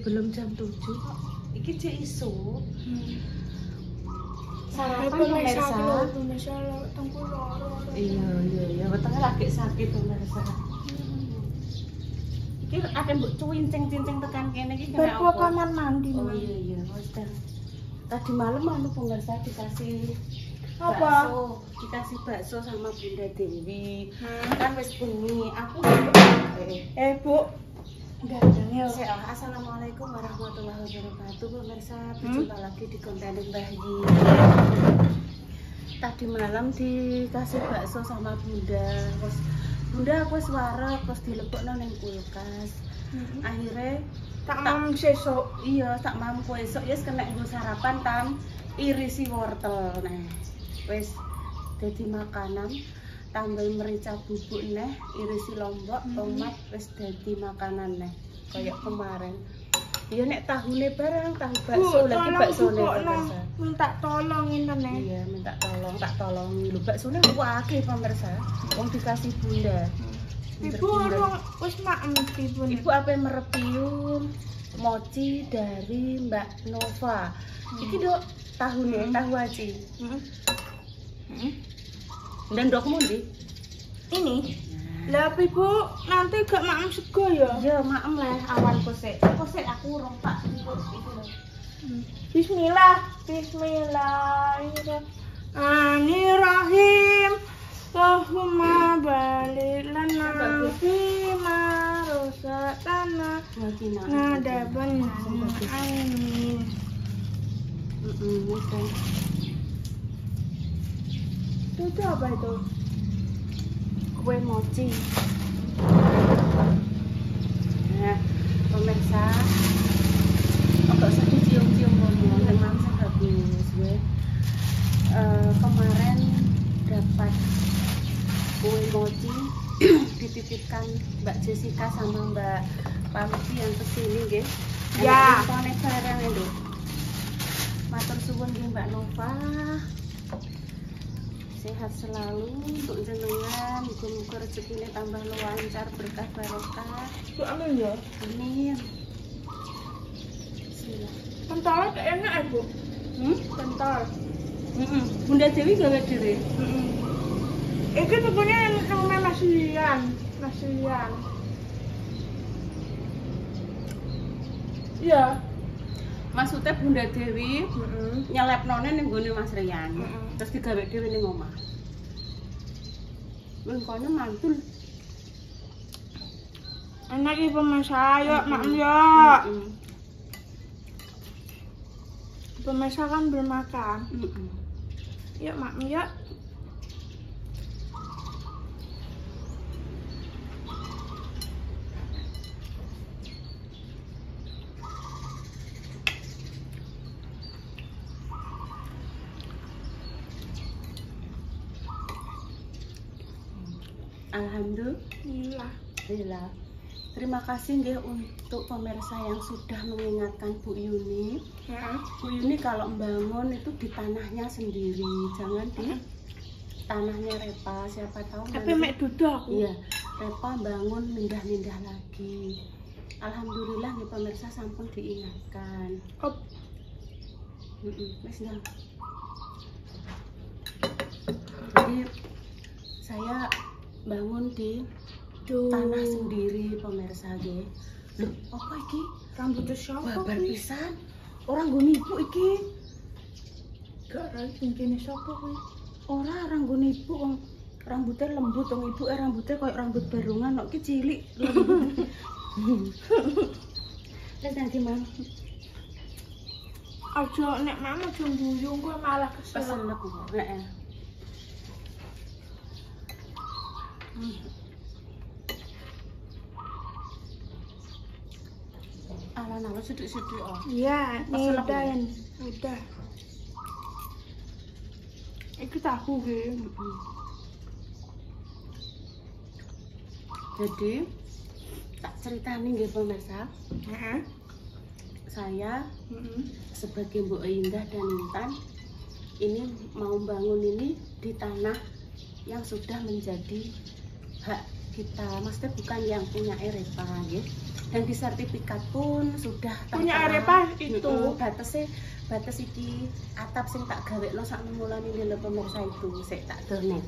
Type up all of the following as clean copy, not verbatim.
Belum jam 7 kok. Iki cek isu. Sarapan pemirsa. Iya, wetenge lagi sakit pemirsa. Iki ada mbok cincing-cincing tekan kene iki kena apa? Kamar mandi. Oh iya, wis tadi malam anu pemirsa dikasih apa? Dikasih bakso sama Bunda Dewi. Kan wis bengi. Aku Bu. Gandangnya. Assalamualaikum warahmatullahi wabarakatuh pemirsa. Berjumpa lagi di konten Mbah Yi. Tadi malam dikasih bakso sama Bunda. Terus Bunda aku wis wareg terus dilebokno ning kulkas. Akhirnya tak mam sesuk. Iya, tak mampu esuk ya kena nggo sarapan tam irisi wortel. Nah, wis dadi makanan. Tambah merica bubuk neh, irisi lombok, tomat wis dadi makanan neh. Kayak kemarin. Ya nek tahune barang, tahu bakso lagi baksone pemirsa. Minta tolong intene. Iya, minta tolong, tak tolongi. Lho baksone akeh pemirsa. Wong dikasih Bunda. Ibu orang wis maem Ibu. Ibu ape merepium mochi dari Mbak Nova. Iki dok tahune, tahu aci. Dan dokmu ndi? Ini. Lah Ibu nanti gak maem sego ya? Ya maem lah awan kosek. Kosek aku urung Pak. Bismillah. Bismillahirrahmanirrahim. Allahumma barik lana fima rozaqtana nada benar amin. Itu apa itu? Kue mochi. Nah, pemirsa, agak sedih cium-cium ngomong, memang sebagus gue. Kemarin dapat kue mochi dititipkan Mbak Jessica sama Mbak Pamsi yang kesini, guys. Ya. Konek barang itu. Matur suwun nggih Mbak Nova. Sehat selalu untuk jenengan, muga-muga rezekine tambah lancar, berkah barokah. Amin ya. Amin. Bismillah. Kental enak ya, Bu? Kental. Bunda Dewi gawe dhewe. Iki tukunya namanya nasian. Iya. Maksudnya Bunda Dewi nyelepnone ning gone Mas Rian. Terus digawe dhewe ning omah. Mengkono mantul. Enak iki pemirsa, yuk maem ya. Pemirsa kan bermakan. Yuk maem ya. Alhamdulillah. Terima kasih nggih untuk pemirsa yang sudah mengingatkan Bu Yuni. Bu Yuni kalau membangun itu di tanahnya sendiri, jangan di tanahnya Repa. Siapa tahu tapi mek duduk. Iya, Repa bangun mindah-mindah lagi. Alhamdulillah nih pemirsa sampun diingatkan. Wis ndang. Jadi saya bangun di tanah sendiri pemirsa nggih. Lho, apa iki? Rambutnya siapa? Babar pisan. Orang nggon ibu iki. Gak ra cincine siapa kuwi? Ora nggon ibu wong rambutnya lembut wong ibu rambutnya koyo rambut barungan kok iki cilik lembut. Terus nanti Mam. Aja nek mama aja mbuyung kok malah kesel. Keselek kok. Heeh. Ala-ala sedikit-sedikit oh. Iya, udah. Iki tahu ge. Jadi tak ceritanya nggih pemirsa. Saya sebagai Mbok Indah dan Intan ini mau bangun ini di tanah yang sudah menjadi hak kita, maksudnya bukan yang punya Repa ya. Dan di sertifikat pun sudah punya Repa itu. Batas iki atap sing tak gawekno sak mulane lho pemirsa itu sik tak donet.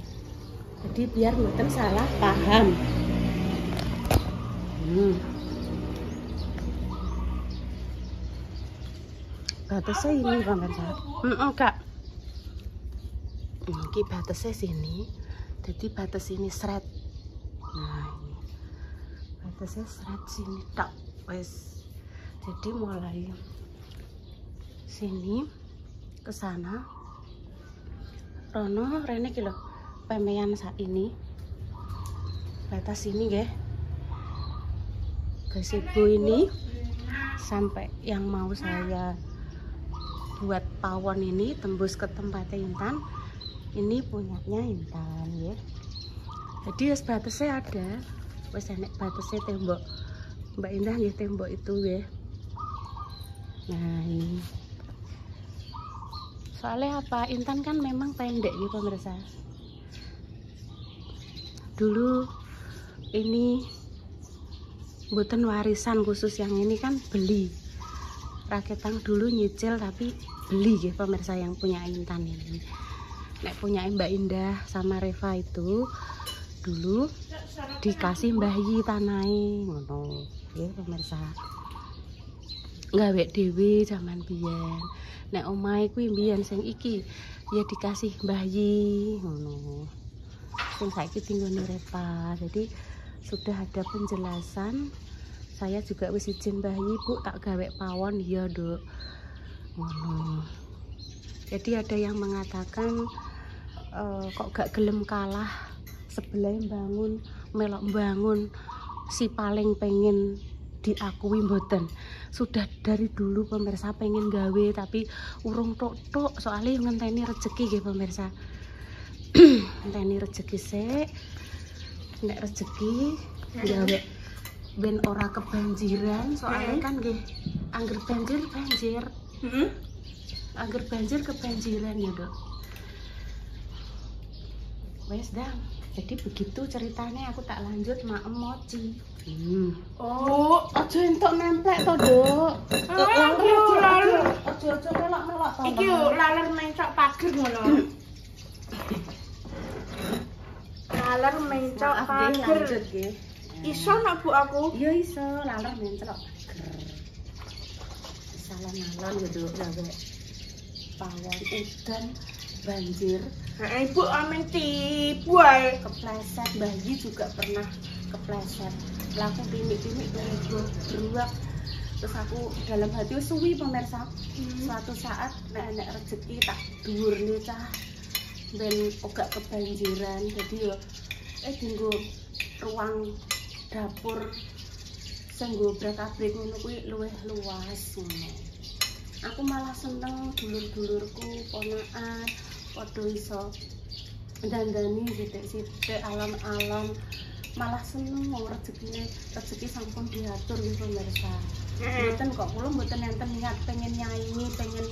Jadi biar mboten salah paham. Batasnya ini pemirsa. Kak. Ini batasnya sini. Jadi batas ini seret. Nah, ini. Batasnya seret sini tak wes. Jadi mulai sini ke sana. Rono rene iki lho. Pemean saat ini. Batas ini nggih. Gazebo ini sampai yang mau saya buat pawon ini tembus ke tempatnya Intan. Ini punyanya Intan ya. Jadi wis batasnya ada. Wis enek batasnya tembok. Mbak Indah nggih tembok itu ya. Nah, ini. Soalnya apa? Intan kan memang pendek ya pemirsa. Dulu ini mboten warisan khusus yang ini kan beli. Raketang dulu nyicil tapi beli ya pemirsa yang punya Intan ini. Nek punya Mbak Indah sama Reva itu dulu dikasih Mbah Yi tanai ngono ya pemirsa. Gawe dhewe zaman biyen. Nek omahe kuwi mbiyen sing iki ya dikasih Mbah Yi ngono. Sing saiki tinggone Reva. Jadi sudah ada penjelasan. Saya juga wis izin Mbah Yi, Bu, tak gawe pawon ya, Dok. Ngono. Jadi ada yang mengatakan kok gak gelem kalah sebelah bangun melok bangun si paling pengen diakui mboten. Sudah dari dulu pemirsa pengen gawe tapi urung tok-tok soalnya ngenteni rezeki nggih pemirsa. Ngenteni rezeki sik. Nek rezeki gawe ben ora kebanjiran soalnya kan nggih angger banjir. Angger banjir kebanjiran ya, Dok. Wes dah. Jadi begitu ceritanya aku tak lanjut mak emoji. Oh, aja entuk nemplek to, Dok. Aja melok-melok to. Iki laler mencok pager ngono. Laler mencok pager. Lanjut nggih. Iso nak Bu aku? Iya iso, laler mencok pager. Salah-salah ya, Dok, gawe pawon udan banjir. Ibu amin tipu ae. Kepleset, bayi juga pernah kepleset. Laku pimik-pimik beruak. Terus aku dalam hati suwi pemirsa. Suatu saat nek rezeki tak dhuwurne cah ben ogak kebanjiran. Jadi yo dinggo ruang dapur sing nggo brak-abrik ngono kuwi luwih luas ngono. Aku malah seneng dulur-dulurku ponakan padha iso dandani sithik-sithik alon-alon, malah seneng wong rezeki sampun diatur nggih pemirsa. Mboten kok kula mboten enten niat pengen nyanyi, pengen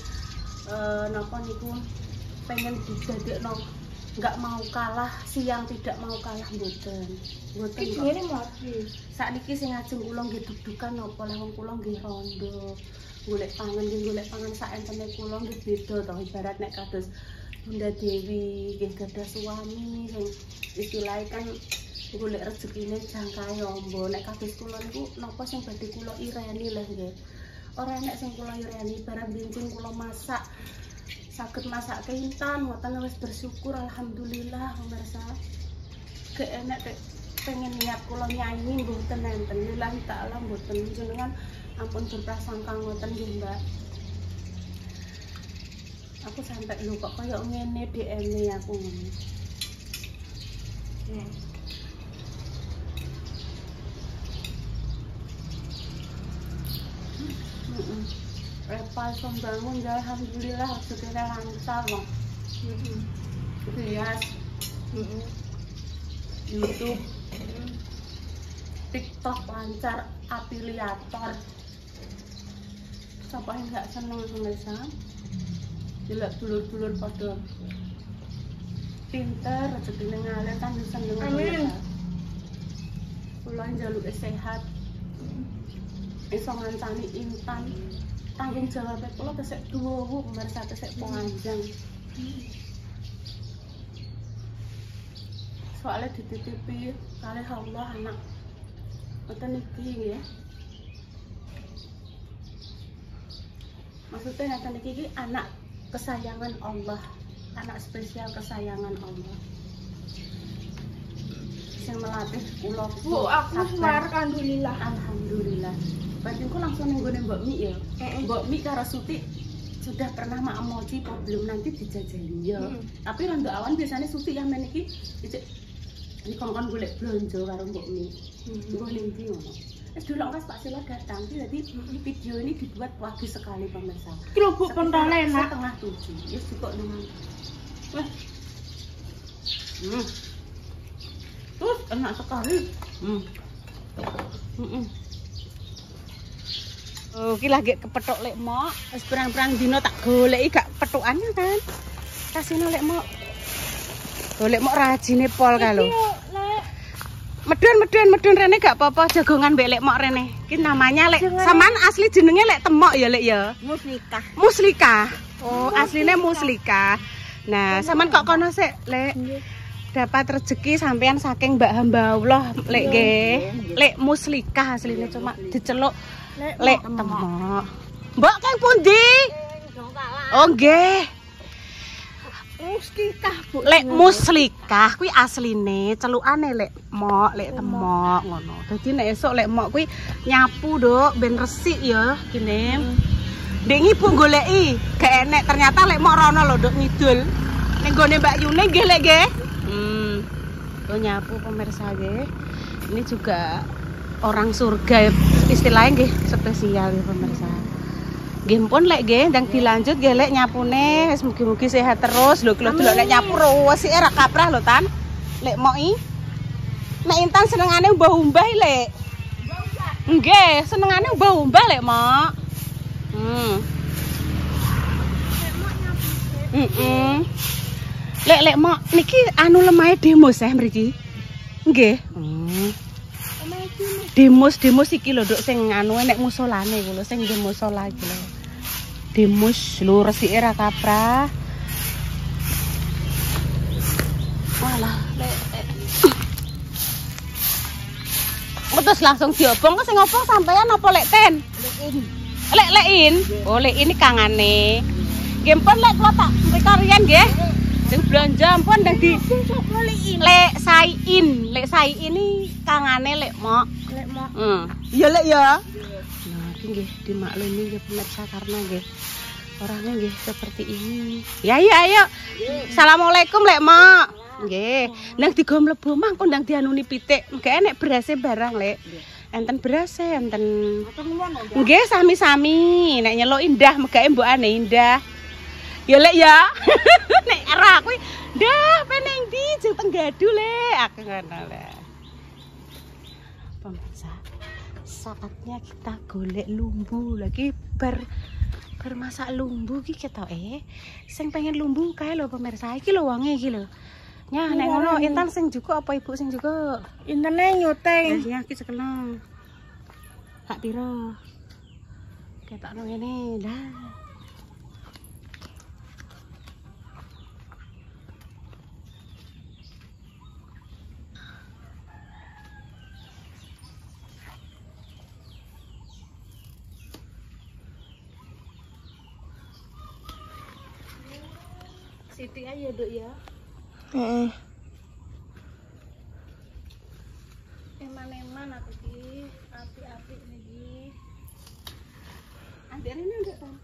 napa niku pengen didadekno enggak mau kalah, siang tidak mau kalah mboten. Mboten kok. Ngene mati. Sakniki sing ajeng kula nggih deg-degan napa lha wong kula nggih rondo. Golek pangan sak entene kula nggih beda to ibarat nek kados Bunda Dewi nggih gadah suami sing istilahé kan golek rezekine jangkae ombo. Nek kados kula niku napa sing badhe kula ireni lho nggih. Ora enek sing kula ireni barang bensin kula masak saged masak Intan ngoten wis bersyukur alhamdulillah pemirsa. Gek enek pengen niat kula nyanyi mboten enten lillahi taala mboten jenengan ampun berprasangka ngoten nggih Mbak. Aku sampai lho kok kaya ngene DM-e aku ngene. Repal pembangun ya alhamdulillah segera lancar loh. Bias. YouTube. TikTok lancar, afiliator. Siapa yang nggak seneng pemirsa? Jelek dulur-dulur pada pinter, rezekine ngalir kan seneng. Amin. Kula njaluk sehat. Iso ngancani Intan. Tanggung jawabnya kula tesek duwu pemirsa tesek panjang. Soalnya dititipi kali Allah anak ngoten iki ya. Maksudnya ngoten iki anak kesayangan Allah, anak spesial kesayangan Allah. Sing melatih kula Bu, aku semar alhamdulillah. Alhamdulillah. Batinku langsung ning gone Mbok Mi ya. Mbok Mi karo Suti sudah pernah mak emoji problem nanti dijajali ya. Tapi rondo awan biasanya Suti yang men iki ini kongkon golek blonjo karo Mbok Mi. Mbok ning ndi ngono. Wis delok Mas Pak Sila datang. Jadi video ini dibuat pagi sekali pemirsa. Kerupuk pentole enak. Setengah 7. Wis cukup dengan. Wah. Terus enak sekali. Oh, iki lagi kepethuk lek mok. Wis perang-perang dino tak goleki gak petukannya kan. Kasino lek mok. Golek mok rajine pol ka lho. Medun rene gak apa-apa jagongan mbek lek mok rene. Iki namanya lek sampean asli jenenge lek temok ya lek ya. Muslika. Oh, asline Muslika. Nah, sampean kok kono sik lek dapat rezeki sampean saking Mbak Hamba Allah lek nggih. Lek Muslika asline cuma diceluk lek temok. Mbok kang pundi? Oh nggih. Muslika, Bu. Lek Muslika kuwi asline celukane lek mok, lek temok ngono. Dadi nek esuk lek mok kuwi nyapu, Nduk, ben resik ya kene. Ndek Ibu goleki, gak enek ternyata lek mok rono lho, Nduk, ngidul. Ning gone Mbak Yune nggih lek nggih. Tuh nyapu pemirsa nggih. Ini juga orang surga istilahnya nggih spesial ya pemirsa. Nggih pun lek nggih ndang dilanjut nggih lek nyapune wis mugi-mugi sehat terus lho kalau delok lek nyapu resike ra kaprah lho Tan. Lek moki. Nek Intan senengane umbah-umbah lek. Nggih, senengane umbah-umbah lek mok. Lek mok niki anu lemahe demos mriki. Nggih. Demos iki lho Nduk sing anu nek musolane iku lho sing nggih musola iki lho. Demos lho resike ra kaprah. Walah, terus langsung diobong sing ngopong sampean apa lek ten? Lekin. Oh, lek ini kangane. Nggih pun lek kula tak rekorian nggih. Sing belanja pun ndang di lek saiin ini kangane lek mok. Iya lek ya. Nah, iki nggih dimaklumi nggih pemirsa karena nggih orangnya nggih seperti ini. Ya ayo. Assalamualaikum lek mok. Nggih. Nang digo mlebu mangko ndang dianuni pitik. Nggih enek berase barang lek. Enten berase enten. Nggih sami-sami. Nek nyeluk indah megake mbokane indah. Ya lek ya. Nek era kuwi ndah peneng ndi jeng Tenggadu lek. Aku ngono lek. Pemirsa, saatnya kita golek lumbu lagi bermasak lumbu iki ketoke. Sing pengen lumbu kae lho pemirsa, iki lho wonge iki lho. Nyah nek ngono Intan sing juga apa Ibu sing juga? Intene nyuteng. Ya iki sekenang. Hak piro? Ketokno ngene, dah. Siti aja Duk ya. Eman-eman aku ki, api-api iki. Ambek rene ndak, Tan?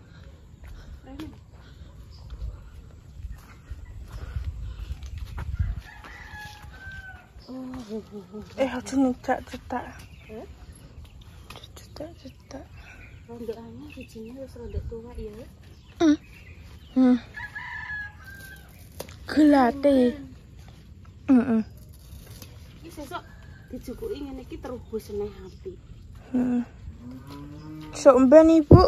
Rene. Aja cetak. Cetak. Rondokannya bijinya wis rada tua ya. Gelate. Iki sesuk dicukuki ngene iki terubus neh api. Sok ben Ibu,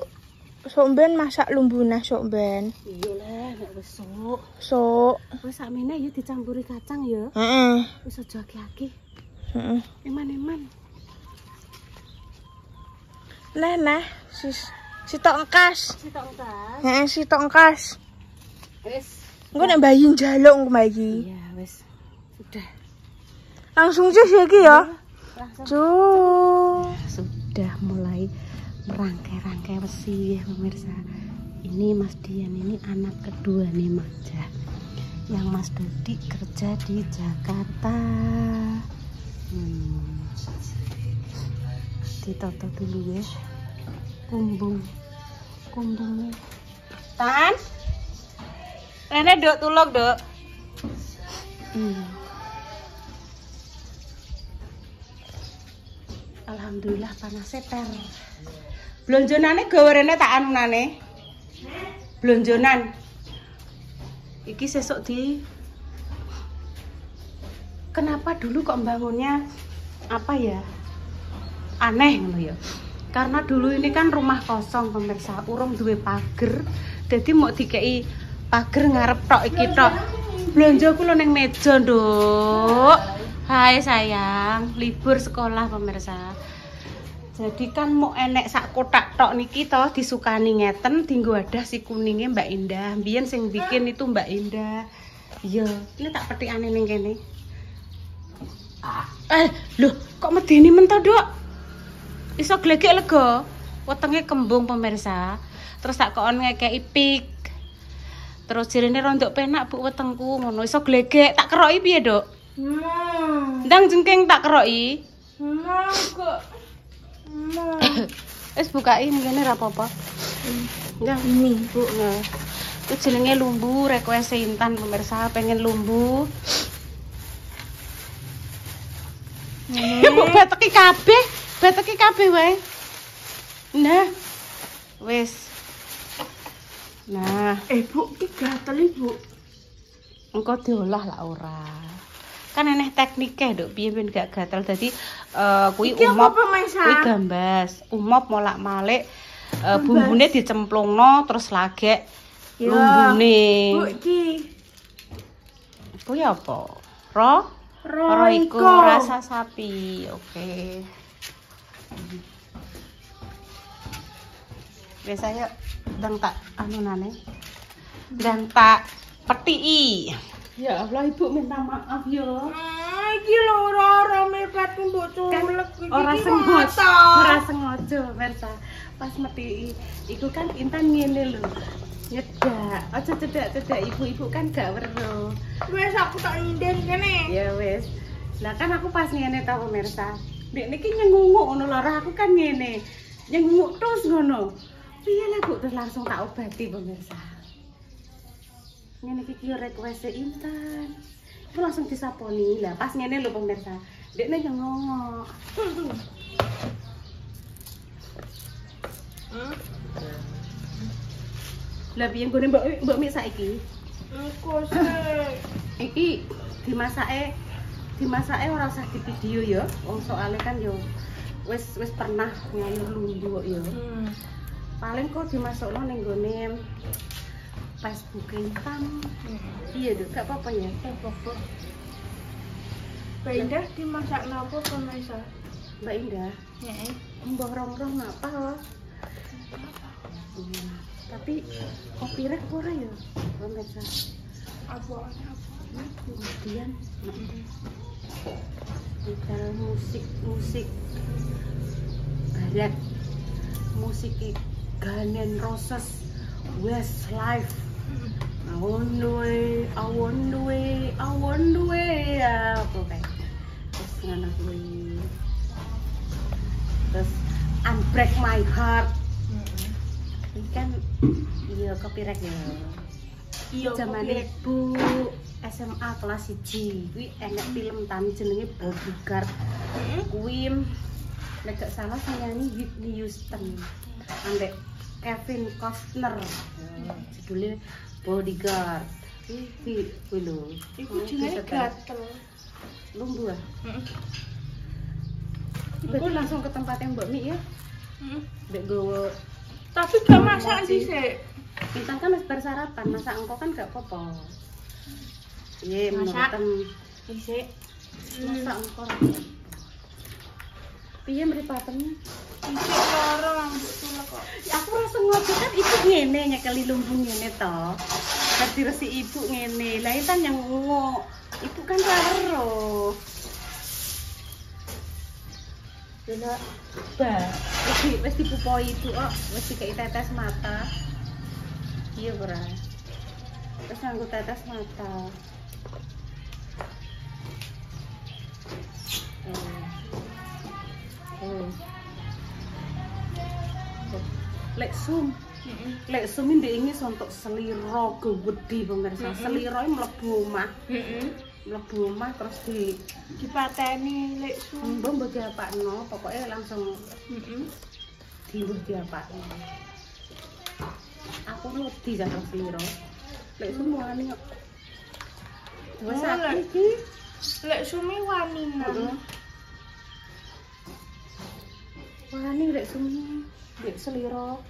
sok ben masak lumbunah sok ben. Iya lah, nek wis sok. Sok. Wis sakmene ya dicampuri kacang ya. Heeh. Wis aja aki-aki. Heeh. Eman-eman. Nah, sitok engkas. Sitok entas. Heeh, sitok engkas. Wis. Engko nek bayi njaluk engko bayi. Iya, wis. Sudah. Langsung cus ya iki ya. Langsung. Sudah mulai merangkai-rangkai besi ya pemirsa. Ini Mas Dian ini anak kedua nih Maja. Yang Mas Dodi kerja di Jakarta. Ditoto dulu ya. Kumbungnya. Tan. Rene dok tulok dok. Alhamdulillah panasnya ter. Blonjonane gawe rene tak anunane. Blonjonan. Iki sesuk di. Kenapa dulu kok bangunnya apa ya? Aneh ngono ya. Karena dulu ini kan rumah kosong pemirsa, urung duwe pager. Dadi mau dikei pager ngarep tok iki tok. Blonjo kula ning meja, Nduk. Hai sayang, libur sekolah pemirsa. Jadi kan mau enek sak kotak tok niki toh disukani ngeten dinggo wadah si kuningnya Mbak Indah. Mbiyen sing bikin itu Mbak Indah. Iya, ini tak petikane ning kene. Loh, kok medeni men to, Dok? Iso glegek lega. Wetenge kembung pemirsa. Terus tak kon ngekeki pik. Terus jirene rondok penak Bu wetengku ngono. Iso glegek, tak keroki piye, Dok? Ndang jengking tak keroki. kok. Wis bukai ngene ra apa-apa. Enggak ini, Bu. Itu jenenge lumbu, request Intan pemirsa pengen lumbu. Bu bateki kabeh wae. Nah. Wis. Nah, Bu, iki gatel Ibu. engko diolah lah ora. Kan eneh teknike, Nduk, piye ben gak gatel. Dadi kuwi umop, kuwi gambas. Umop molak-malik bumbune dicemplungno terus lagek lumbune. Bu, iki. Kuwi apa? Roiko rasa sapi. Oke. Biasanya ndang tak anunane. Ndang tak petiki. Ya Allah Ibu minta maaf ya. Iki lho ora mepetku mbok culek iki. Ora sengaja, Mersa. Pas metiki iku kan Intan ngene lho. Nyedak. Aja cedak-cedak ibu-ibu kan gak weruh. Wes aku tak inden kene. Ya wes. Lah kan aku pas ngene ta pemirsa. Ndek niki nyengunguk ngono lho, aku kan ngene. Nyengunguk terus ngono. Piye lah Bu terus langsung tak obati pemirsa. Ngene iki yo request Intan. Itu langsung disaponi. Lah pas ngene lho pemirsa. Ndekne nyengunguk. Lah piye nggone mbok mik saiki? Engko sik. Iki dimasake ora usah di video ya. Wong soalnya kan yo wis pernah nyayur lumbu kok ya. Paling kok dimasukno ning gone Facebook Intan. Iya, Dok, gak apa-apa ya. Gak apa-apa. Mbak Indah dimasak napa pemirsa? Mbak Indah. Heeh. Mbah rong-rong ngapa loh? Tapi kopi rek ora ya, pemirsa. Apa? Kemudian kita musik barat, musik Guns N' Roses, Westlife. I want the way. Apa kayak? Terus ngono kuwi. Terus Unbreak My Heart. Ini kan iya copyright ya. Iya Zamane Bu SMA kelas 1. Kuwi enek film tani jenenge Bodyguard. Kuwi nek gak salah sing nyanyi Whitney Houston. Ambek Kevin Costner. Judulnya Bodyguard. Kuwi lho. Iku jenenge gatel. Lumbu ah. Berarti langsung ke tempat yang Mbak Mi ya. Dek gowo. Tapi gak masak dhisik. Intan kan wis bar sarapan, masak engko kan gak apa-apa. Iya, Masak. mboten. Dhisik. Masak engko. Piye mripatene? Dhisik loro mbok tulek kok. Aku rasa ngojo kan ibu ngene nyekeli lumbu ngene to. Dadi resi ibu ngene. Lah Intan yang nguk. Ibu kan karo. Dene ba, wis dipupoi ibu kok, wis dikei tetes mata. Iya ora. Wis nganggo tetes mata. Lek sum ndek ini sontok seliro gede pemirsa. Seliro mlebu omah. Mlebu omah terus Dipateni lek sum. mbok diapakno, pokoknya langsung dibuh diapakno. Aku wedi karo seliro. Lek sum wani kok. Wes iki Lek sume wani nang. wani lek sum lek seliro.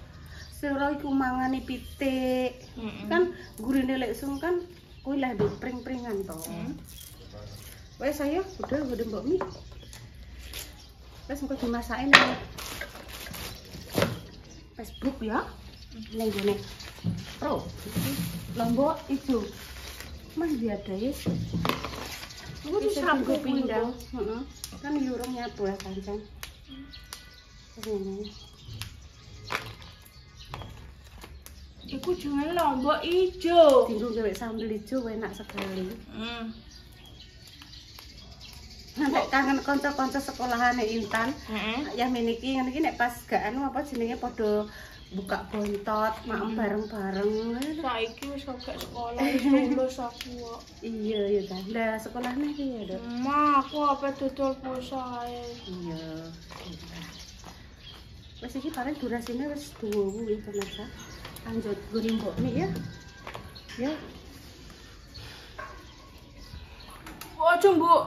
Seliro iku mangane pitik. Kan gurine lek sum kan kuwi lah ndek pring-pringan to. Wes ayo, udah Mbak Mi. Wes engko dimasakin nang Facebook ya. Nang gone. Pro. Lombok ijo. Mas dia ada ya. Aku bisa gue pindah. Kan yurungnya buah kancang. Ini. Iku jenenge lombok ijo. Tinggal gawe sambel ijo enak sekali. Nek kangen kanca-kanca sekolahane Intan. Ya meniki ngene iki nek pas gak anu apa jenenge padha buka bontot, maem bareng-bareng. Saiki wis gak sekolah, wis lulus aku kok. Iya ya ta. Lah sekolahne iki ya, Dok. Ma, aku apa dodol pulsa ae. Iya. Wes iki paling durasine wis 2 ya pemirsa. Lanjut gue Mbok Mi ya. Ya. Ojo, Mbok.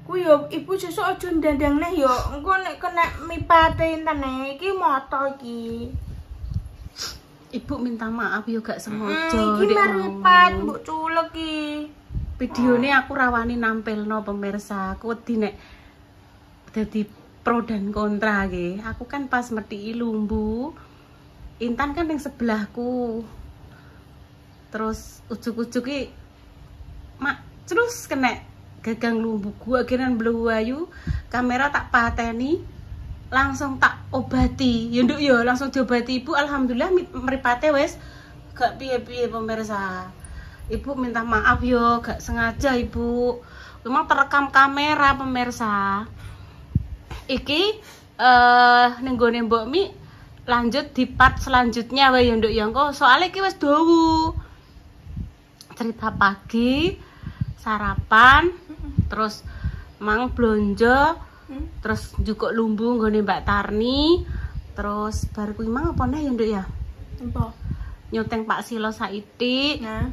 Ku yo ibu sesuk aja ndandang neh yo. Engko nek kena mipate Intan iki moto iki. Ibu minta maaf yo gak sengaja. Iki maripat mbok culek iki. Videone aku rawani nampilno pemirsa. Aku wedi nek dadi pro dan kontra nggih. Aku kan pas methi lumbu. Intan kan yang sebelahku. Terus ujuk-ujuk ki mak terus kena gagang lumbu gua akhirnya blewuayu, kamera tak pateni, langsung tak obati. Ya nduk ya langsung diobati ibu. Alhamdulillah mripate wis gak piye-piye pemirsa. Ibu minta maaf yo, gak sengaja ibu. Memang terekam kamera pemirsa. Iki ning gone Mbok Mi lanjut di part selanjutnya wae ya nduk ya engko soalnya iki wis dawu. Cerita pagi, sarapan, terus mang blonjo, terus juga lumbu nggone Mbak Tarni, terus baru kuwi mang apa neh ya nduk ya? Apa? Nyoteng Pak Silo saiki. Nah,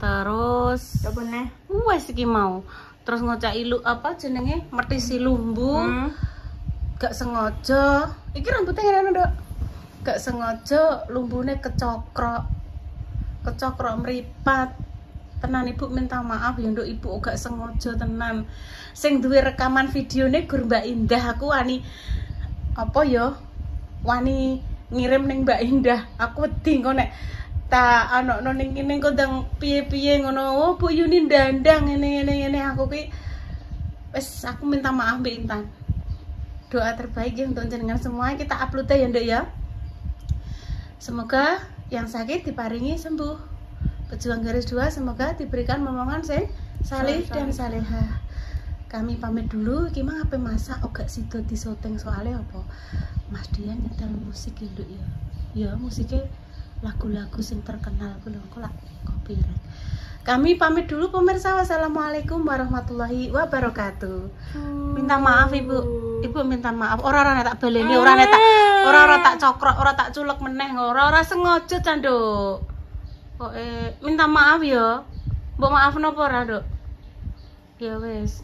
terus apa neh? Wes iki mau. Terus ngocaki apa jenenge metisi lumbu. Gak sengaja. Iki rambutnya ngene nduk. Gak sengaja lumbune kecokrok. Kecokrok mripat. Tenan ibu minta maaf ya nduk ibu gak sengaja tenan. Sing duwe rekaman videone gur Mbak Indah, aku wani apa ya? Wani ngirim ning Mbak Indah. Aku wedi kok nek tak anakno ning kene kok ndang piye-piye ngono. Oh, Bu Yuni ndandang ngene aku ki wis aku minta maaf Mbak Intan. Doa terbaik ya untuk jenengan semua kita upload ya nduk ya. Semoga yang sakit diparingi sembuh. Pejuang garis 2 semoga diberikan momongan sing salih dan salehah. Kami pamit dulu. Iki mah ape masak gak sida disoteng soalnya apa? Mas Dian nyetel musik ya nduk ya. Ya musiknya lagu-lagu sing terkenal ku lho kok lak copyright. Kami pamit dulu pemirsa. Wassalamualaikum warahmatullahi wabarakatuh. Minta maaf Ibu minta maaf. Ora tak baleni, ora tak cokrok, ora tak culek meneh, ora sengaja ta, Nduk. Kok minta maaf ya. Mbok maaf napa ora, Nduk? Ya wis.